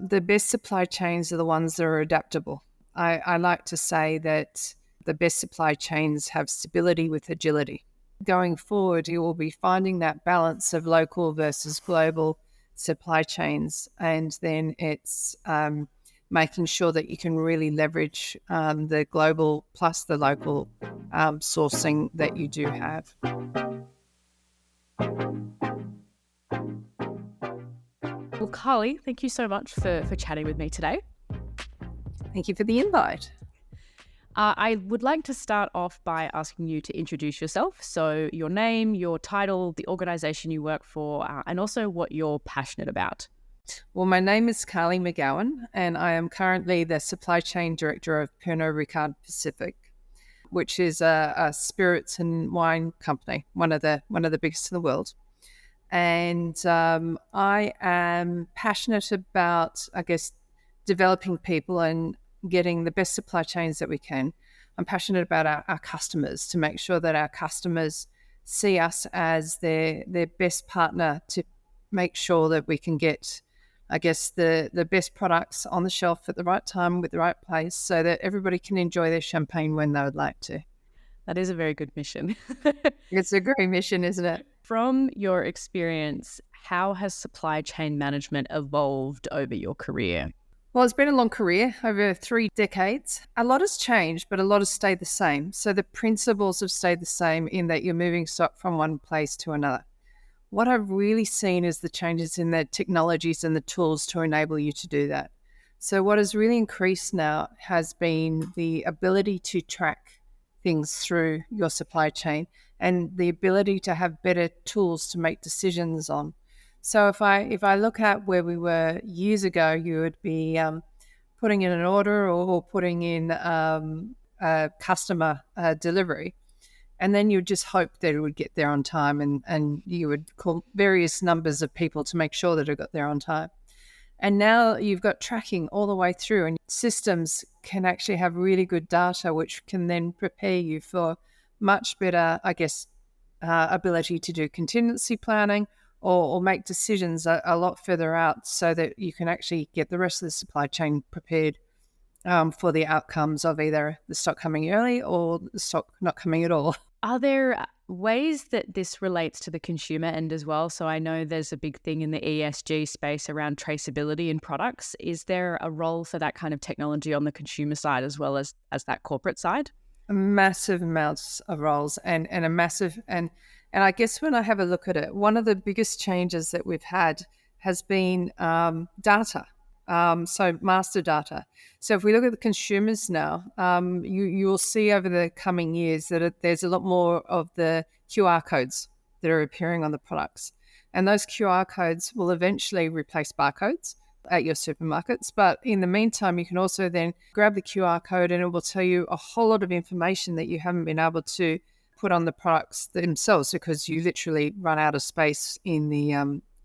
The best supply chains are the ones that are adaptable. I like to say that the best supply chains have stability with agility. Going forward, you will be finding that balance of local versus global supply chains, and then it's making sure that you can really leverage the global plus the local sourcing that you do have. Well, Carlee, thank you so much for chatting with me today. Thank you for the invite. I would like to start off by asking you to introduce yourself. So your name, your title, the organization you work for, and also what you're passionate about. Well, my name is Carlee McGowan, and I am currently the supply chain director of Pernod Ricard Pacific, which is a spirits and wine company, one of the biggest in the world. And I am passionate about, I guess, developing people and getting the best supply chains that we can. I'm passionate about our customers, to make sure that our customers see us as their best partner to make sure that we can get, I guess, the best products on the shelf at the right time with the right place, so that everybody can enjoy their champagne when they would like to. That is a very good mission. It's a great mission, isn't it? From your experience, how has supply chain management evolved over your career? Well, it's been a long career, over 3 decades. A lot has changed, but a lot has stayed the same. So the principles have stayed the same in that you're moving stock from one place to another. What I've really seen is the changes in the technologies and the tools to enable you to do that. So what has really increased now has been the ability to track things through your supply chain and the ability to have better tools to make decisions on. So if I look at where we were years ago, you would be putting in an order or putting in a customer delivery, and then you would just hope that it would get there on time, and you would call various numbers of people to make sure that it got there on time. And now you've got tracking all the way through, and systems can actually have really good data, which can then prepare you for much better, I guess, ability to do contingency planning or make decisions a lot further out, so that you can actually get the rest of the supply chain prepared for the outcomes of either the stock coming early or the stock not coming at all. Are there ways that this relates to the consumer end as well? So I know there's a big thing in the ESG space around traceability in products. Is there a role for that kind of technology on the consumer side as well as that corporate side? Massive amounts of roles and a massive and I guess when I have a look at it, one of the biggest changes that we've had has been data. So master data. So if we look at the consumers now, you will see over the coming years that there's a lot more of the QR codes that are appearing on the products, and those QR codes will eventually replace barcodes at your supermarkets. But in the meantime, you can also then grab the QR code and it will tell you a whole lot of information that you haven't been able to put on the products themselves, because you literally run out of space in the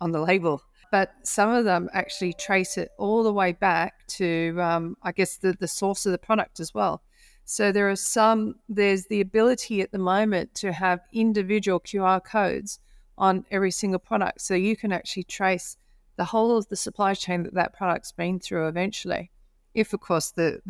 on the label. But some of them actually trace it all the way back to, I guess, the source of the product as well. So there's the ability at the moment to have individual QR codes on every single product. So you can actually trace the whole of the supply chain that product's been through eventually, if of course the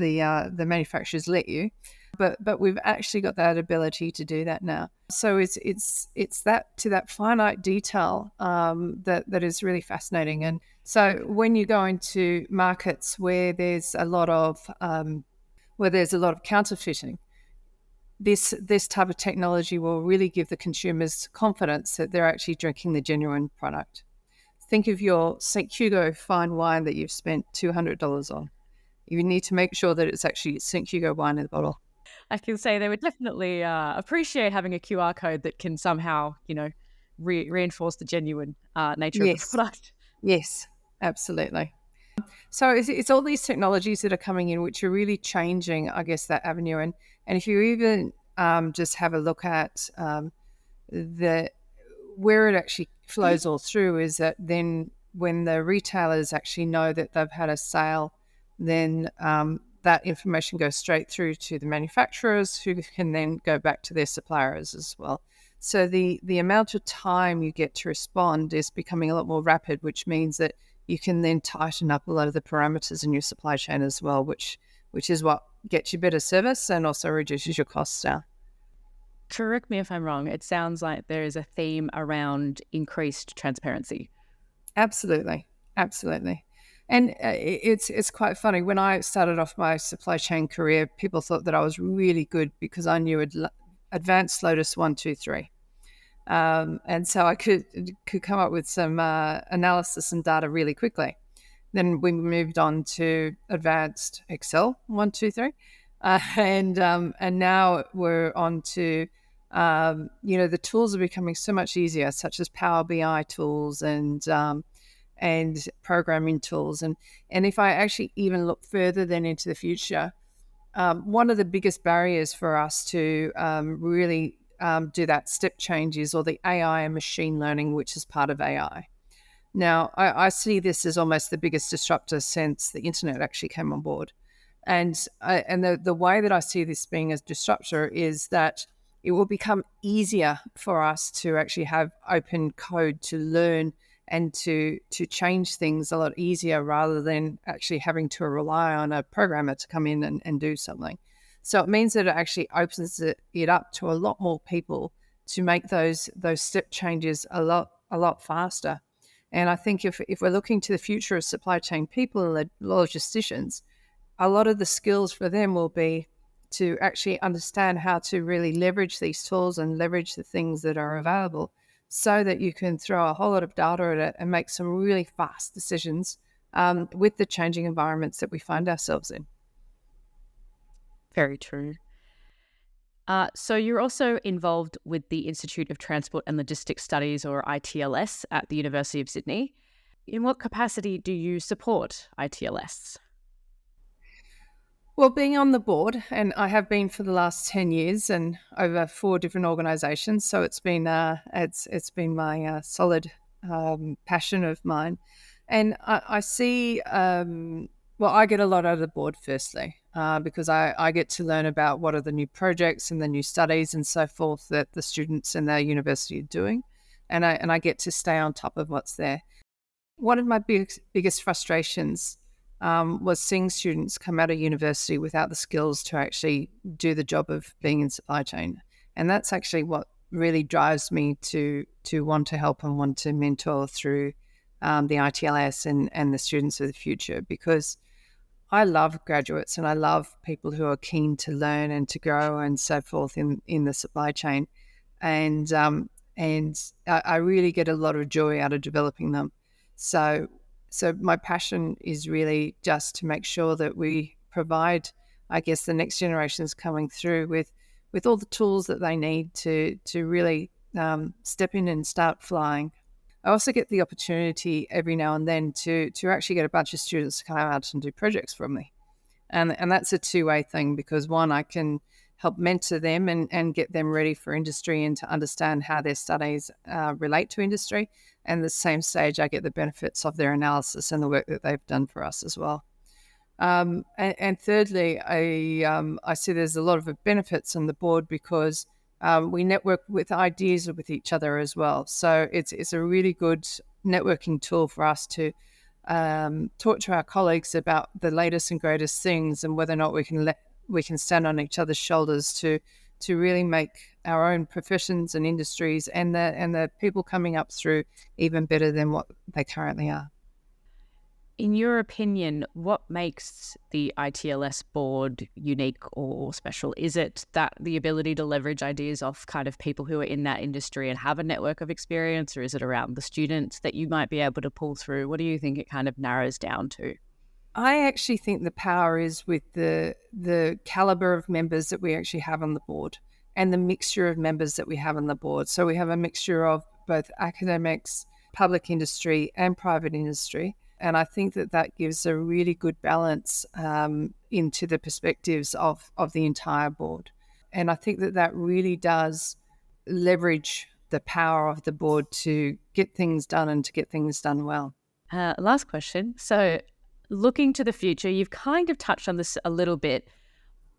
manufacturers let you. But we've actually got that ability to do that now. So it's that to that finite detail that is really fascinating. And so when you go into markets where there's a lot of counterfeiting, this type of technology will really give the consumers confidence that they're actually drinking the genuine product. Think of your St. Hugo fine wine that you've spent $200 on. You need to make sure that it's actually St. Hugo wine in the bottle. I can say they would definitely appreciate having a QR code that can somehow, reinforce the genuine nature of the product. Yes, absolutely. So it's all these technologies that are coming in which are really changing, I guess, that avenue. And if you even just have a look at where it actually flows all through, is that then when the retailers actually know that they've had a sale, then that information goes straight through to the manufacturers, who can then go back to their suppliers as well. So the amount of time you get to respond is becoming a lot more rapid, which means that you can then tighten up a lot of the parameters in your supply chain as well, which is what gets you better service and also reduces your costs down. Correct me if I'm wrong. It sounds like there is a theme around increased transparency. Absolutely, absolutely. And it's quite funny. When I started off my supply chain career, people thought that I was really good because I knew advanced Lotus 1, 2, 3. And so I could come up with some analysis and data really quickly. Then we moved on to advanced Excel 1, 2, 3, and now we're on to the tools are becoming so much easier, such as Power BI tools and programming tools. And if I actually even look further then into the future, one of the biggest barriers for us to really do that step change is all the AI and machine learning, which is part of AI. Now, I see this as almost the biggest disruptor since the internet actually came on board. And the way that I see this being a disruptor is that it will become easier for us to actually have open code to learn and to change things a lot easier rather than actually having to rely on a programmer to come in and do something. So it means that it actually opens it up to a lot more people to make those step changes a lot faster. And I think if we're looking to the future of supply chain people and logisticians, a lot of the skills for them will be to actually understand how to really leverage these tools and leverage the things that are available so that you can throw a whole lot of data at it and make some really fast decisions with the changing environments that we find ourselves in. Very true. So you're also involved with the Institute of Transport and Logistics Studies, or ITLS, at the University of Sydney. In what capacity do you support ITLS? Well, being on the board, and I have been for the last 10 years and over 4 different organisations, so it's been my solid passion of mine. And I see, I get a lot out of the board firstly because I get to learn about what are the new projects and the new studies and so forth that the students in the university are doing. And I get to stay on top of what's there. One of my biggest frustrations was seeing students come out of university without the skills to actually do the job of being in supply chain. And that's actually what really drives me to want to help and want to mentor through the ITLS and the students of the future, because I love graduates and I love people who are keen to learn and to grow and so forth in the supply chain. And I really get a lot of joy out of developing them. So my passion is really just to make sure that we provide, I guess, the next generations coming through with all the tools that they need to really step in and start flying. I also get the opportunity every now and then to actually get a bunch of students to come out and do projects from me. And that's a two-way thing, because one, I can help mentor them and get them ready for industry and to understand how their studies relate to industry. And the same stage, I get the benefits of their analysis and the work that they've done for us as well. And thirdly, I see there's a lot of benefits on the board because we network with ideas with each other as well. So it's a really good networking tool for us to talk to our colleagues about the latest and greatest things and whether or not we can stand on each other's shoulders to really make our own professions and industries and the people coming up through even better than what they currently are. In your opinion, what makes the ITLS board unique or special? Is it that the ability to leverage ideas off kind of people who are in that industry and have a network of experience, or is it around the students that you might be able to pull through? What do you think it kind of narrows down to? I actually think the power is with the caliber of members that we actually have on the board and the mixture of members that we have on the board. So we have a mixture of both academics, public industry, and private industry. And I think that gives a really good balance into the perspectives of the entire board. And I think that really does leverage the power of the board to get things done and to get things done well. Last question. So looking to the future, you've kind of touched on this a little bit.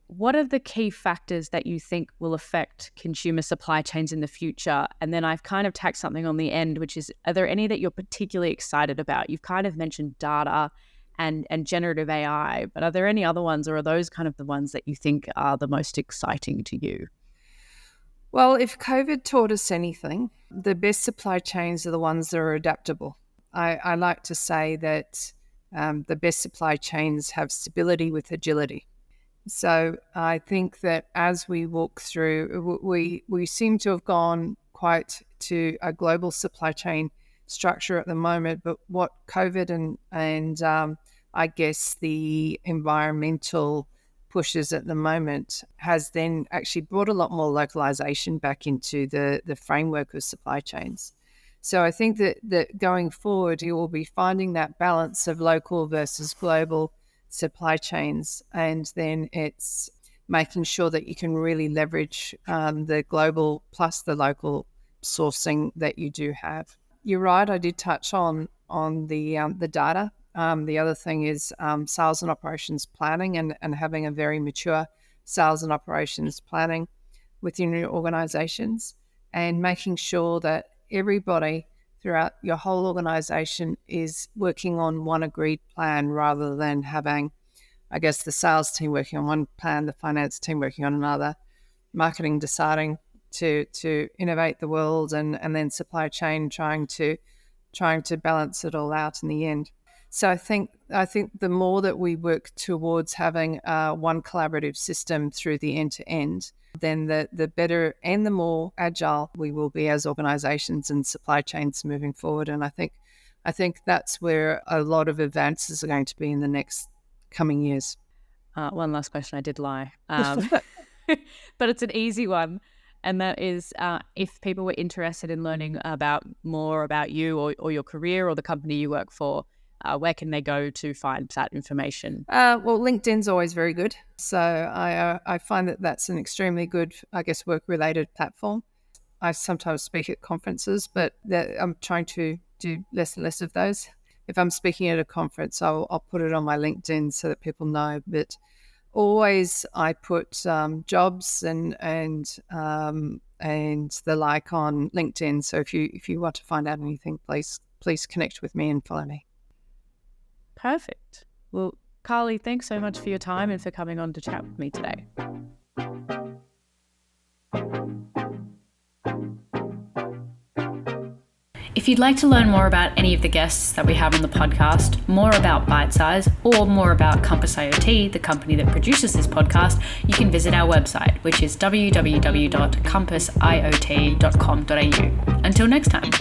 what are the key factors that you think will affect consumer supply chains in the future? And then I've kind of tacked something on the end, which is, are there any that you're particularly excited about? You've kind of mentioned data and generative AI, but are there any other ones, or are those kind of the ones that you think are the most exciting to you? Well, if COVID taught us anything, the best supply chains are the ones that are adaptable. I like to say that the best supply chains have stability with agility. So I think that as we walk through, we seem to have gone quite to a global supply chain structure at the moment, but what COVID and I guess the environmental pushes at the moment has then actually brought a lot more localization back into the framework of supply chains. So I think that going forward, you will be finding that balance of local versus global supply chains, and then it's making sure that you can really leverage the global plus the local sourcing that you do have. You're right, I did touch on the data. The other thing is sales and operations planning and having a very mature sales and operations planning within your organizations, and making sure that everybody throughout your whole organization is working on one agreed plan, rather than having, I guess, the sales team working on one plan, the finance team working on another, marketing deciding to innovate the world, and then supply chain trying to balance it all out in the end. So I think the more that we work towards having one collaborative system through the end to end, then the better and the more agile we will be as organizations and supply chains moving forward. And I think that's where a lot of advances are going to be in the next coming years. One last question, I did lie, but it's an easy one. And that is, if people were interested in learning more about you or your career or the company you work for, where can they go to find that information? Well, LinkedIn's always very good. So I find that that's an extremely good, I guess, work-related platform. I sometimes speak at conferences, but I'm trying to do less and less of those. If I'm speaking at a conference, I'll put it on my LinkedIn so that people know. But always I put jobs and the like on LinkedIn. So if you want to find out anything, please connect with me and follow me. Perfect. Well, Carlee, thanks so much for your time and for coming on to chat with me today. If you'd like to learn more about any of the guests that we have on the podcast, more about Byte Size, or more about Compass IoT, the company that produces this podcast, you can visit our website, which is www.compassiot.com.au. Until next time.